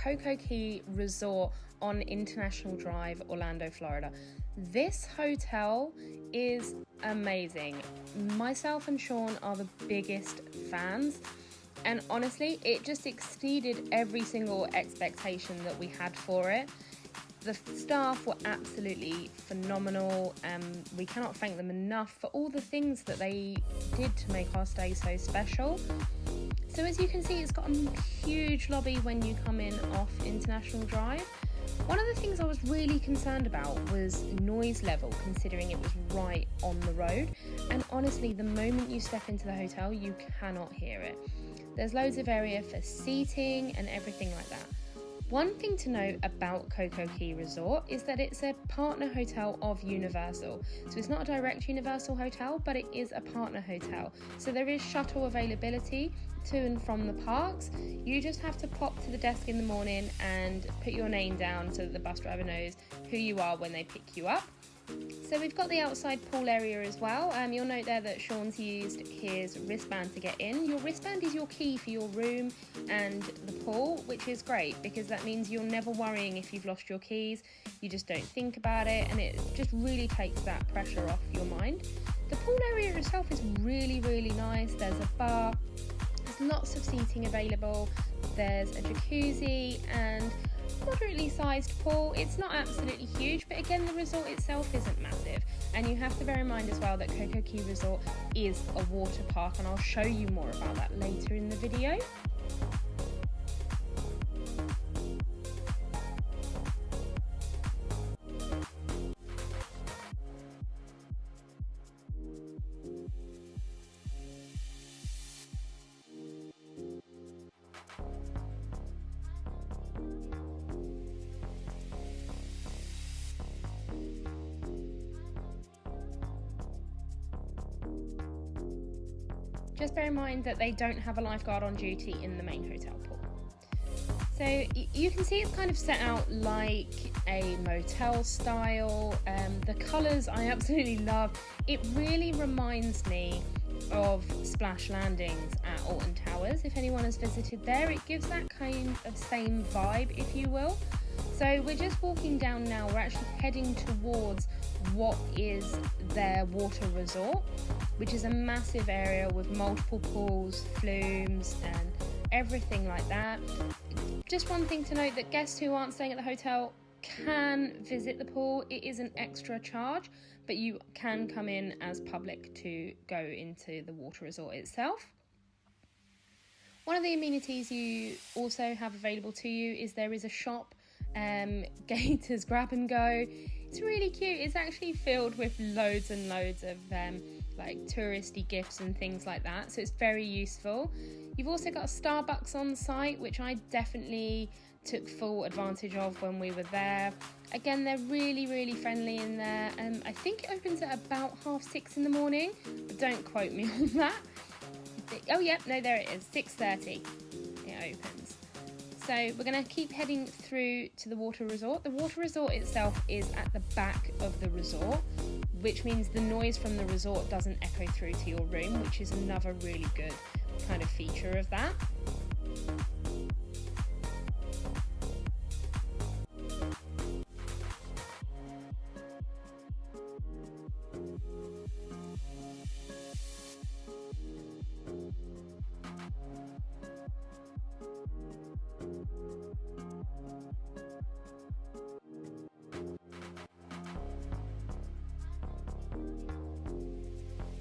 Coco Key Resort on International Drive, Orlando, Florida. This hotel is amazing. Myself and Sean are the biggest fans, and honestly, it just exceeded every single expectation that we had for it. The staff were absolutely phenomenal, and we cannot thank them enough for all the things that they did to make our stay so special. So as you can see, it's got a huge lobby when you come in off International Drive. One of the things I was really concerned about was noise level, considering it was right on the road. And honestly, the moment you step into the hotel, you cannot hear it. There's loads of area for seating and everything like that. One thing to note about Coco Key Resort is that it's a partner hotel of Universal. So it's not a direct Universal hotel, but it is a partner hotel. So there is shuttle availability to and from the parks. You just have to pop to the desk in the morning and put your name down so that the bus driver knows who you are when they pick you up. So we've got the outside pool area as well. You'll note there that Sean's used his wristband to get in. Your wristband is your key for your room and the pool, which is great because that means you're never worrying if you've lost your keys. You just don't think about it, and it just really takes that pressure off your mind. The pool area itself is really, really nice. There's a bar, there's lots of seating available. There's a jacuzzi and moderately sized pool. It's not absolutely huge, but again, the resort itself isn't massive. And you have to bear in mind as well that Coco Key Resort is a water park, and I'll show you more about that later in the video. Just bear in mind that they don't have a lifeguard on duty in the main hotel pool. So you can see it's kind of set out like a motel style. The colours I absolutely love. It really reminds me of Splash Landings at Alton Towers. If anyone has visited there, it gives that kind of same vibe, if you will. So we're just walking down now. We're actually heading towards what is their water resort, which is a massive area with multiple pools, flumes and everything like that. Just one thing to note, that guests who aren't staying at the hotel can visit the pool. It is an extra charge, but you can come in as public to go into the water resort itself. One of the amenities you also have available to you is there is a shop, Gators Grab and Go. It's really cute. It's actually filled with loads and loads of like touristy gifts and things like that, so it's very useful. You've also got a Starbucks on site, which I definitely took full advantage of when we were there. Again, they're really, really friendly in there. I think it opens at about 6:30 in the morning, but don't quote me on that. Oh yeah, no, there it is, 6:30 it opens. So we're going to keep heading through to the water resort. The water resort itself is at the back of the resort, which means the noise from the resort doesn't echo through to your room, which is another really good kind of feature of that.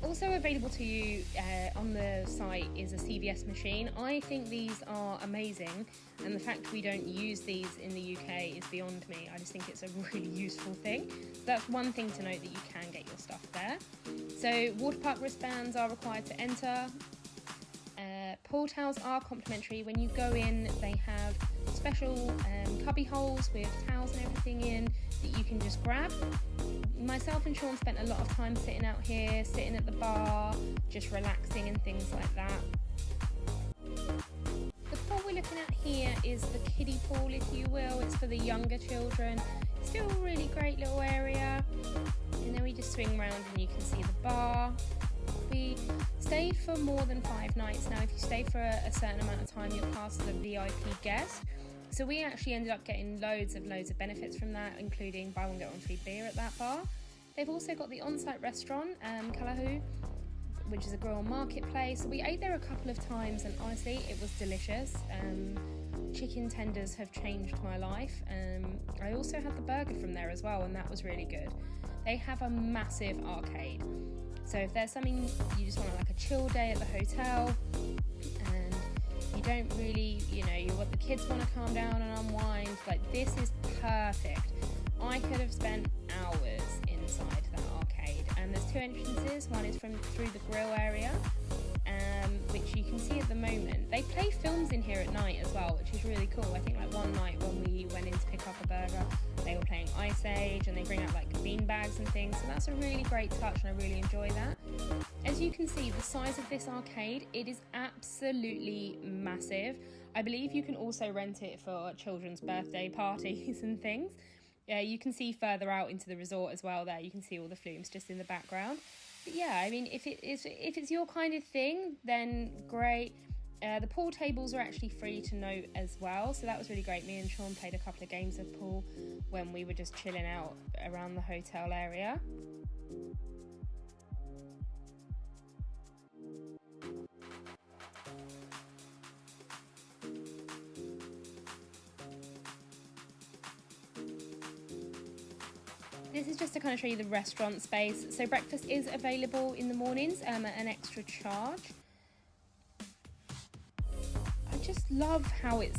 Also available to you on the site is a CVS machine. I think these are amazing, and the fact we don't use these in the UK is beyond me. I just think it's a really useful thing. So that's one thing to note, that you can get your stuff there. So water park wristbands are required to enter. Pool towels are complimentary. When you go in, they have special cubby holes with towels and everything in that you can just grab. Myself and Sean spent a lot of time sitting out here, sitting at the bar, just relaxing and things like that. The pool we're looking at here is the kiddie pool, if you will. It's for the younger children. Still a really great little area. And then we just swing around and you can see the bar. We stayed for more than 5 nights. Now, if you stay for a certain amount of time, you're classed as a VIP guest. So we actually ended up getting loads of benefits from that, including buy one get one free beer at that bar. They've also got the on-site restaurant, Kalahu, which is a grill marketplace. We ate there a couple of times and honestly it was delicious. Chicken tenders have changed my life. I also had the burger from there as well, and that was really good. They have a massive arcade, so if there's something you just want like a chill day at the hotel and you don't really, what the kids want to calm down and unwind, like this is perfect. I could have spent hours inside that arcade, and there's two entrances. One is through the grill area, which you can see at the moment. They play films in here at night as well, which is really cool. I think like one night when we went in to pick up a burger, they were playing Ice Age, and they bring out like bean bags and things, so that's a really great touch and I really enjoy that. As you can see, the size of this arcade, it is absolutely massive. I believe you can also rent it for children's birthday parties and things. Yeah, you can see further out into the resort as well there. You can see all the flumes just in the background. But yeah, I mean, if it's your kind of thing, then great. The pool tables are actually free to note as well, so that was really great. Me and Sean played a couple of games of pool when we were just chilling out around the hotel area. This is just to kind of show you the restaurant space. So breakfast is available in the mornings at an extra charge. I just love how it's,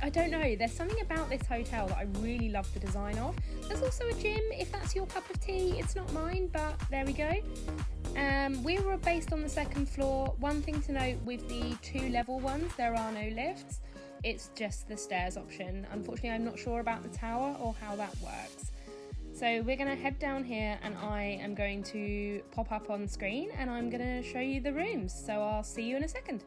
I don't know, there's something about this hotel that I really love the design of. There's also a gym, if that's your cup of tea. It's not mine, but there we go. We were based on the second floor. One thing to note with the 2-level ones, there are no lifts. It's just the stairs option. Unfortunately, I'm not sure about the tower or how that works. So we're going to head down here and I am going to pop up on screen and I'm going to show you the rooms. So I'll see you in a second.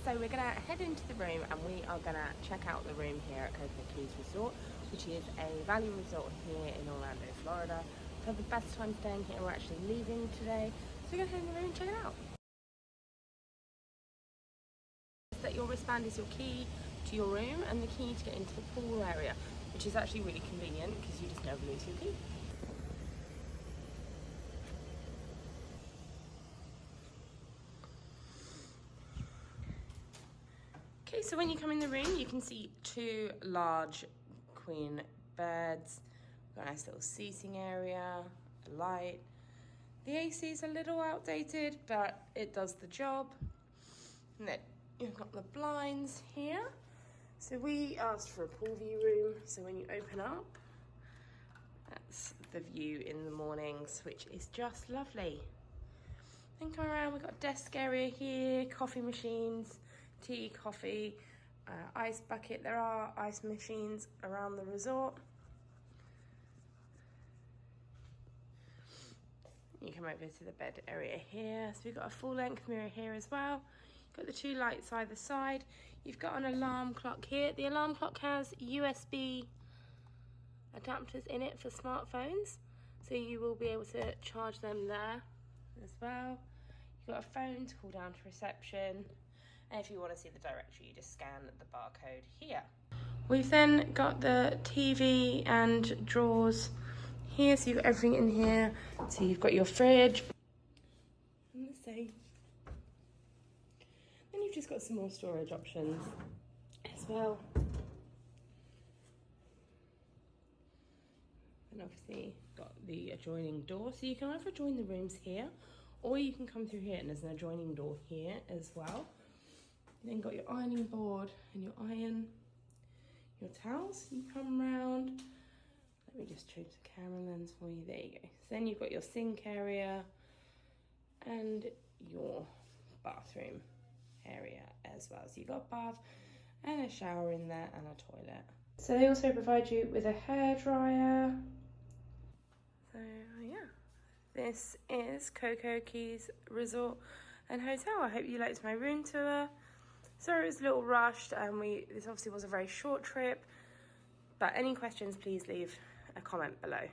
So we're going to head into the room and we are going to check out the room here at Coco Key Resort, which is a value resort here in Orlando, Florida. So the best time staying here, we're actually leaving today. So we're going to head in the room and check it out. That your wristband is your key to your room and the key to get into the pool area, which is actually really convenient because you just never lose your key. Okay, so when you come in the room, you can see 2 large queen beds. We've got a nice little seating area, a light. The AC is a little outdated, but it does the job. And then you've got the blinds here. So we asked for a pool view room. So when you open up, that's the view in the mornings, which is just lovely. Then come around, we've got a desk area here, coffee machines, tea, coffee, ice bucket. There are ice machines around the resort. You come over to the bed area here. So we've got a full length mirror here as well. You've got the 2 lights either side. You've got an alarm clock here. The alarm clock has USB adapters in it for smartphones. So you will be able to charge them there as well. You've got a phone to call down to reception. And if you want to see the directory, you just scan the barcode here. We've then got the TV and drawers here, so you've got everything in here. So you've got your fridge and the safe. Then you've just got some more storage options as well. And obviously got the adjoining door, so you can either join the rooms here, or you can come through here and there's an adjoining door here as well. You then got your ironing board and your iron, your towels. You come round. Let me just change the camera lens for you. There you go. So then you've got your sink area and your bathroom area as well. So you've got a bath and a shower in there and a toilet. So they also provide you with a hairdryer. So yeah, this is Coco Keys Resort and Hotel. I hope you liked my room tour. Sorry it was a little rushed, and this obviously was a very short trip, but any questions, please leave a comment below.